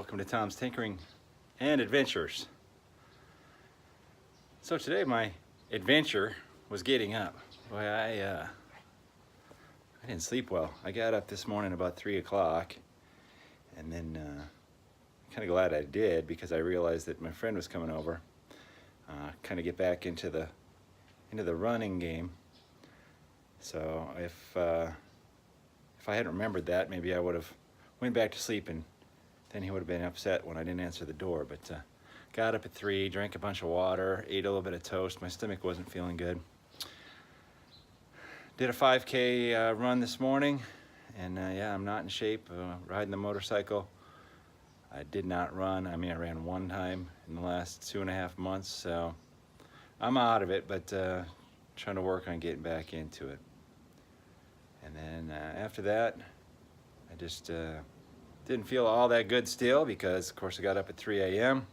Welcome to Tom's Tinkering and Adventures. So today my adventure was getting up. Boy, I didn't sleep well. I got up this morning about 3 o'clock, and then kind of glad I did because I realized that my friend was coming over. Kind of get back into the running game. So if I hadn't remembered that, maybe I would have went back to sleep, and then he would have been upset when I didn't answer the door. But got up at 3, drank a bunch of water, ate a little bit of toast. My stomach wasn't feeling good. Did a 5K run this morning, and yeah, I'm not in shape riding the motorcycle. I did not run. I mean, I ran one time in the last 2.5 months, so I'm out of it, but trying to work on getting back into it. And then after that, I just didn't feel all that good still because, of course, I got up at 3 a.m.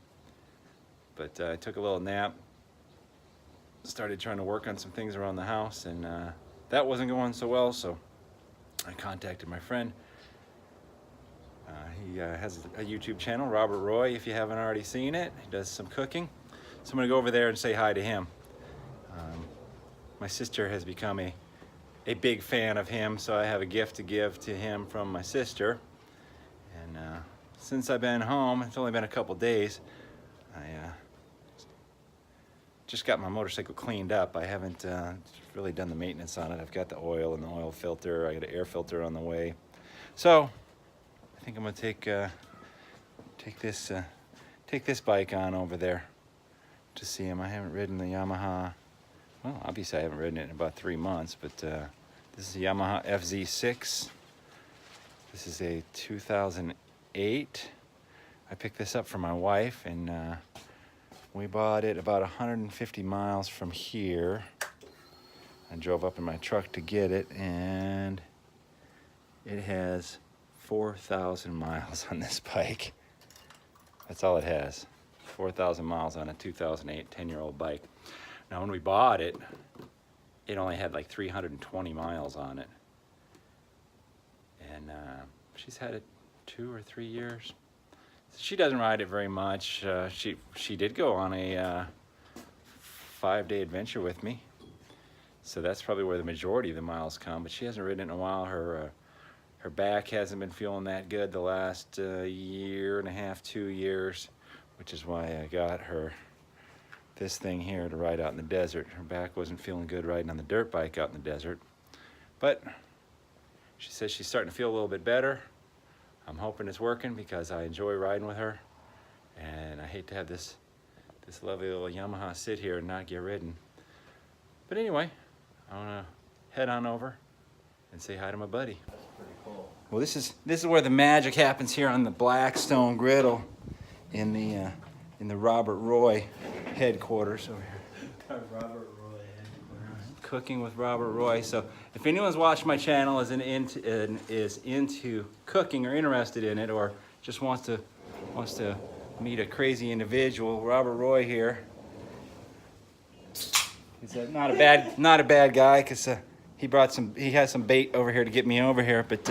But I took a little nap, started trying to work on some things around the house, and that wasn't going so well, so I contacted my friend. He has a YouTube channel, Robert Roy, if you haven't already seen it. He does some cooking. So I'm going to go over there and say hi to him. My sister has become a big fan of him, so I have a gift to give to him from my sister. And since I've been home, it's only been a couple days, I just got my motorcycle cleaned up. I haven't really done the maintenance on it. I've got the oil and the oil filter. I got an air filter on the way. So I think I'm gonna take this bike on over there to see him. I haven't ridden the Yamaha. Well, obviously I haven't ridden it in about 3 months, but this is a Yamaha FZ6. This is a 2008. I picked this up for my wife, and we bought it about 150 miles from here. I drove up in my truck to get it, and it has 4,000 miles on this bike. That's all it has. 4,000 miles on a 2008 10-year-old bike. Now, when we bought it, it only had like 320 miles on it. And she's had it 2 or 3 years. She doesn't ride it very much. She did go on a 5-day adventure with me. So that's probably where the majority of the miles come, but she hasn't ridden it in a while. Her back hasn't been feeling that good the last 1.5, 2 years, which is why I got her this thing here to ride out in the desert. Her back wasn't feeling good riding on the dirt bike out in the desert. But she says she's starting to feel a little bit better. I'm hoping it's working because I enjoy riding with her, and I hate to have this lovely little Yamaha sit here and not get ridden. But anyway, I want to head on over and say hi to my buddy. That's pretty cool. Well, this is where the magic happens here on the Blackstone griddle in the Robert Roy headquarters over here. Robert Roy headquarters. Cooking with Robert Roy. So if anyone's watching my channel is into cooking or interested in it, or just wants to meet a crazy individual, Robert Roy here. He's not a bad guy, because he has some bait over here to get me over here, but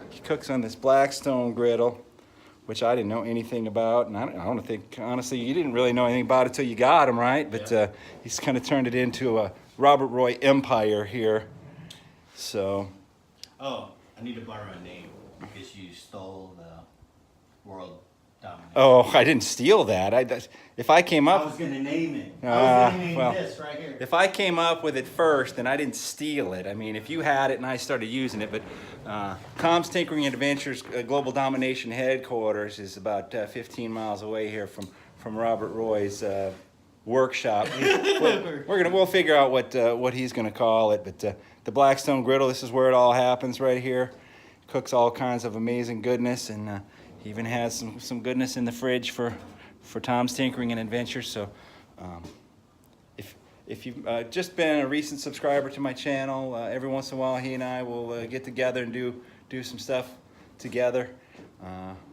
he cooks on this Blackstone griddle, which I didn't know anything about, and I don't think, honestly, you didn't really know anything about it till you got him, right? But yeah. He's kind of turned it into a Robert Roy empire here. So. Oh, I need to borrow a name because you stole the world domination. Oh, I didn't steal that. If I came up. I was going to name it. I was going to name this right here. If I came up with it first, then I didn't steal it. I mean, if you had it and I started using it, but Tom's Tinkering and Adventures Global Domination headquarters is about 15 miles away here from Robert Roy's workshop. We'll figure out what he's gonna call it. But the Blackstone griddle, this is where it all happens right here. Cooks all kinds of amazing goodness, and he even has some goodness in the fridge for Tom's Tinkering and Adventures. So if you've just been a recent subscriber to my channel, every once in a while he and I will get together and do some stuff together.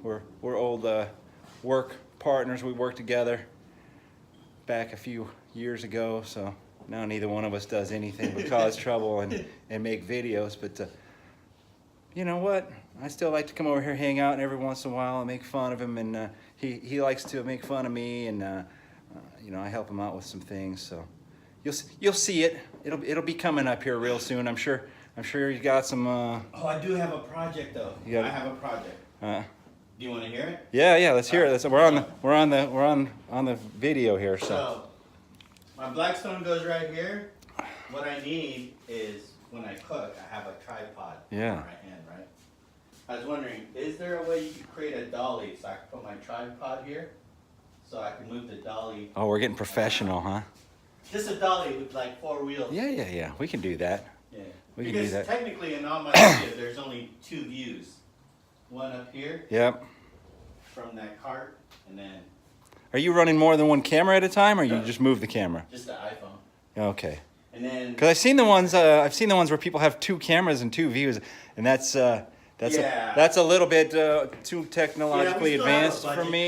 We're old work partners. We worked together back a few years ago, so now neither one of us does anything but cause trouble and make videos. But you know what? I still like to come over here, hang out, and every once in a while, and make fun of him. And he likes to make fun of me, and you know, I help him out with some things. So you'll see it. It'll be coming up here real soon. I'm sure you got some. Oh, I do have a project though. I have a project. Do you want to hear it? Yeah. Let's hear it. We're on the video here. So my Blackstone goes right here. What I need is when I cook, I have a tripod. Yeah. On my hand, right? I was wondering, is there a way you could create a dolly so I can put my tripod here, so I can move the dolly? Oh, we're getting professional, huh? Just a dolly with like 4 wheels. Yeah. We can do that. Yeah. We can do that. Because technically in all my videos, there's only 2 views. One up here. Yep. From that cart, and then. Are you running more than one camera at a time, or you just move the camera? Just the iPhone. Okay. And then. Because I've seen the ones where people have 2 cameras and 2 views, and that's a little bit too technologically advanced for me.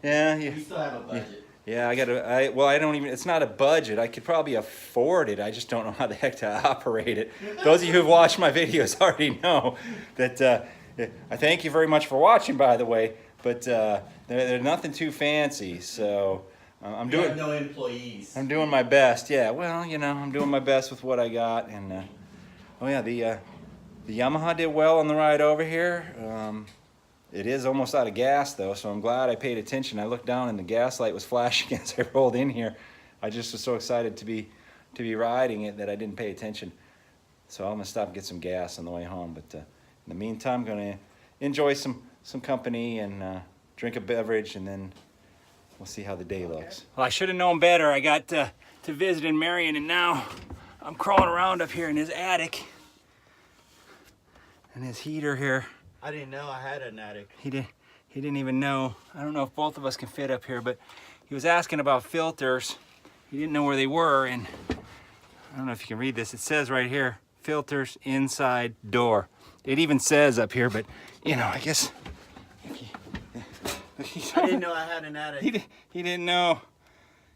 Yeah. We still have a budget. Yeah, I don't even, it's not a budget. I could probably afford it. I just don't know how the heck to operate it. Those of you who've watched my videos already know that, I thank you very much for watching, by the way, but they're nothing too fancy, so I'm We have no employees. I'm doing my best. Yeah, well, you know, I'm doing my best with what I got, and oh yeah, the Yamaha did well on the ride over here. It is almost out of gas though, so I'm glad I paid attention. I looked down and the gas light was flashing as I rolled in here. I just was so excited to be riding it that I didn't pay attention. So I'm gonna stop and get some gas on the way home. But in the meantime, I'm gonna enjoy some company and drink a beverage, and then we'll see how the day looks. Well, I should have known better. I got to visit in Marion, and now I'm crawling around up here in his attic and his heater here. I didn't know I had an attic. He didn't even know. I don't know if both of us can fit up here, but he was asking about filters. He didn't know where they were, and I don't know if you can read this. It says right here, filters inside door. It even says up here, but you know, I guess. I didn't know I had an attic. He didn't know.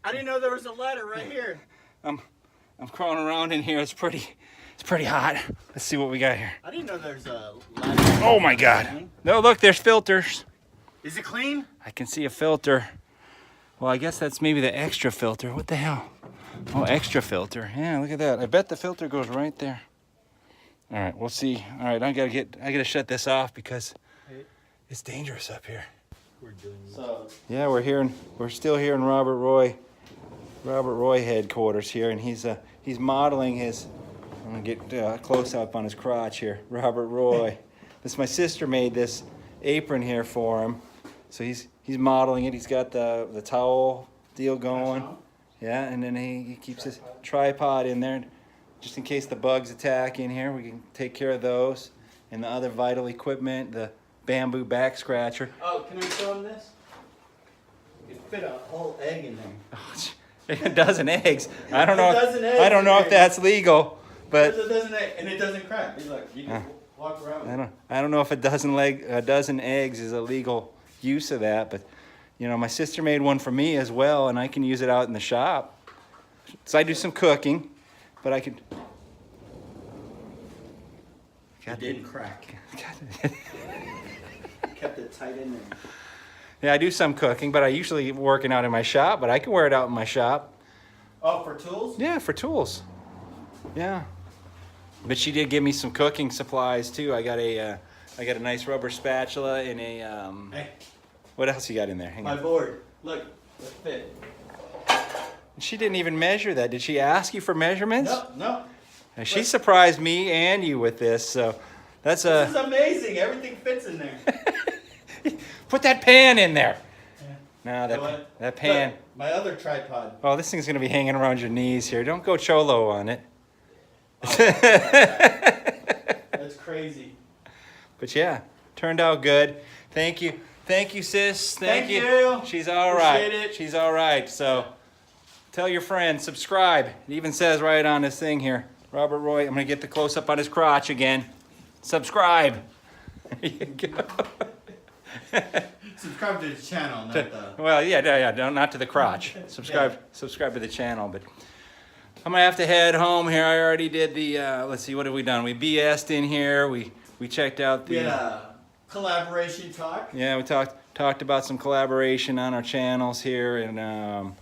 I didn't know there was a ladder right here. I'm crawling around in here. It's pretty hot. Let's see what we got here. I didn't know there's a ladder. Oh my God. No, look, there's filters. Is it clean? I can see a filter. Well, I guess that's maybe the extra filter. What the hell? Oh, extra filter. Yeah, look at that. I bet the filter goes right there. All right, we'll see. All right, I gotta shut this off because it's dangerous up here. Yeah, we're still here in Robert Roy headquarters here, and he's modeling his. I'm gonna get close up on his crotch here. Robert Roy. My sister made this apron here for him, so he's modeling it. He's got the towel deal going. Yeah, and then he keeps his tripod in there, just in case the bugs attack in here. We can take care of those, and the other vital equipment, the bamboo back scratcher. Oh, can I show him this? You fit a whole egg in there. Oh, a dozen eggs. I don't know. A dozen eggs I don't know if that's legal, but there's a dozen eggs, and it doesn't crack. Look, you can walk around. I don't know if a dozen eggs is a legal use of that, but you know, my sister made one for me as well, and I can use it out in the shop. So I do some cooking, but I could. It didn't crack. Kept it tight in there. Yeah, I do some cooking, but I usually working out in my shop, but I can wear it out in my shop. Oh, for tools? Yeah, for tools. Yeah. But she did give me some cooking supplies too. I got a nice rubber spatula and a Hey. What else you got in there? Hang My on. board. Look, it fit. She didn't even measure that. Did she ask you for measurements? No. She surprised me and you with this, so that's This is amazing. Everything fits in there. Put that pan in there. Yeah. No, that pan. Look, my other tripod. Oh, this thing's gonna be hanging around your knees here. Don't go cholo on it. That's crazy. But yeah, turned out good. Thank you, sis. Thank you. She's all right. Appreciate it. She's all right. So tell your friends, subscribe. It even says right on this thing here, Robert Roy. I'm gonna get the close up on his crotch again. Subscribe. There you go. Subscribe to the channel, not the... Well, yeah, not to the crotch. Subscribe to the channel. But I'm gonna have to head home here. I already did the. Let's see, what have we done? We BS'd in here. We we checked out We had the. a collaboration talk. Yeah, we talked about some collaboration on our channels here, and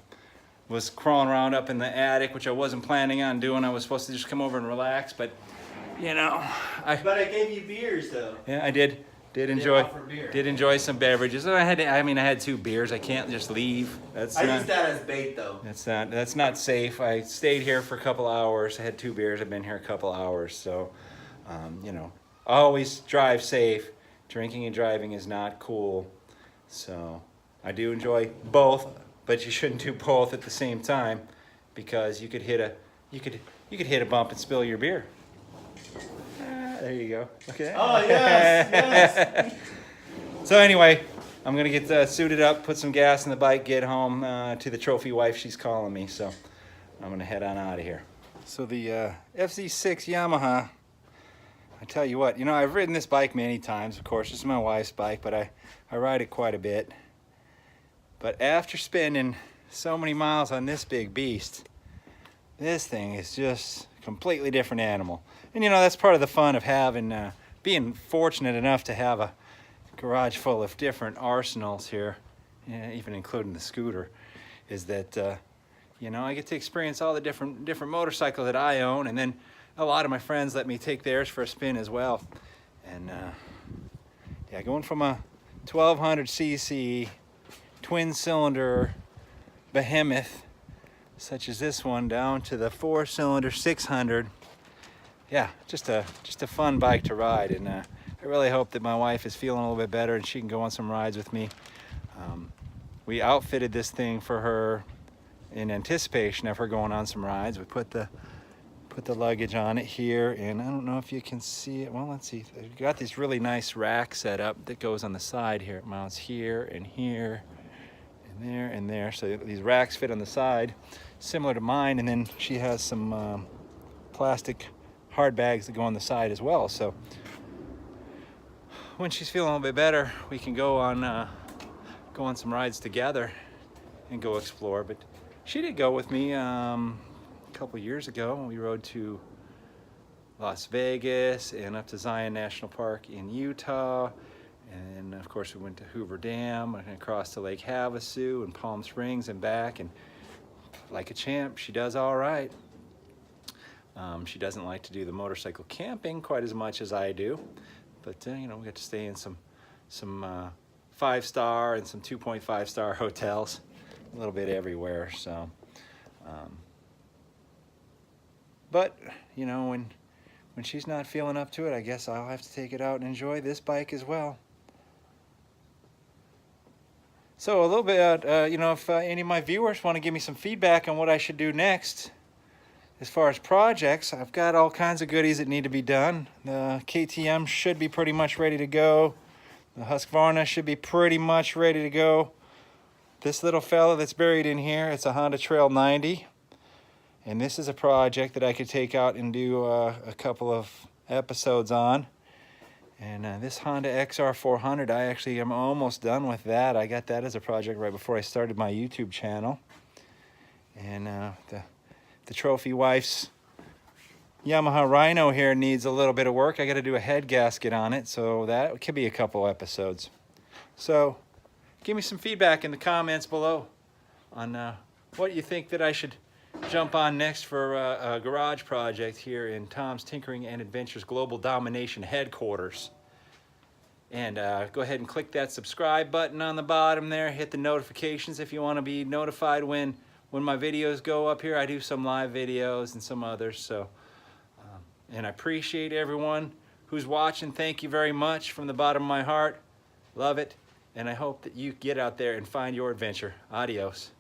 was crawling around up in the attic, which I wasn't planning on doing. I was supposed to just come over and relax, but you know, But I gave you beers though. yeah, I did offer beer. enjoy some beverages. I had 2 beers. I can't just leave. I use that as bait though. That's not safe. I stayed here for a couple hours. I had 2 beers. I've been here a couple hours, so you know, always drive safe. Drinking and driving is not cool. So I do enjoy both, but you shouldn't do both at the same time, because you could hit a bump and spill your beer. There you go. Okay. Oh yes, yes. So anyway, I'm gonna get suited up, put some gas in the bike, get home to the trophy wife. She's calling me, so I'm gonna head on out of here. So the FZ6 Yamaha, I tell you what, you know, I've ridden this bike many times. Of course, this is my wife's bike, but I ride it quite a bit. But after spending so many miles on this big beast, this thing is just a completely different animal. And you know, that's part of the fun of having, being fortunate enough to have a garage full of different arsenals here, even including the scooter, is that, you know, I get to experience all the different motorcycles that I own, and then a lot of my friends let me take theirs for a spin as well. And yeah, going from a 1200cc twin cylinder behemoth such as this one down to the 4-cylinder 600. Yeah, just a fun bike to ride, and I really hope that my wife is feeling a little bit better and she can go on some rides with me. We outfitted this thing for her in anticipation of her going on some rides. We put the luggage on it here, and I don't know if you can see it. Well, let's see. We've got this really nice rack set up that goes on the side here. It mounts here and here and there and there. So these racks fit on the side, similar to mine, and then she has some plastic hard bags that go on the side as well. So when she's feeling a little bit better, we can go on some rides together and go explore. But she did go with me a couple years ago. We rode to Las Vegas and up to Zion National Park in Utah, and of course we went to Hoover Dam and across to Lake Havasu and Palm Springs and back, and like a champ, she does all right. She doesn't like to do the motorcycle camping quite as much as I do, but you know, we got to stay in some 5-star and some 2.5-star hotels, a little bit everywhere. So but you know, when she's not feeling up to it, I guess I'll have to take it out and enjoy this bike as well. So a little bit, you know, if any of my viewers want to give me some feedback on what I should do next as far as projects, I've got all kinds of goodies that need to be done. The KTM should be pretty much ready to go. The Husqvarna should be pretty much ready to go. This little fella that's buried in here, it's a Honda Trail 90. And this is a project that I could take out and do a couple of episodes on. And this Honda XR400, I actually am almost done with that. I got that as a project right before I started my YouTube channel. And the trophy wife's Yamaha Rhino here needs a little bit of work. I got to do a head gasket on it, so that could be a couple episodes. So give me some feedback in the comments below on what you think that I should jump on next for a garage project here in Tom's Tinkering and Adventures Global Domination Headquarters. And go ahead and click that subscribe button on the bottom there. Hit the notifications if you want to be notified when my videos go up here. I do some live videos and some others. So, and I appreciate everyone who's watching. Thank you very much from the bottom of my heart. Love it. And I hope that you get out there and find your adventure. Adios.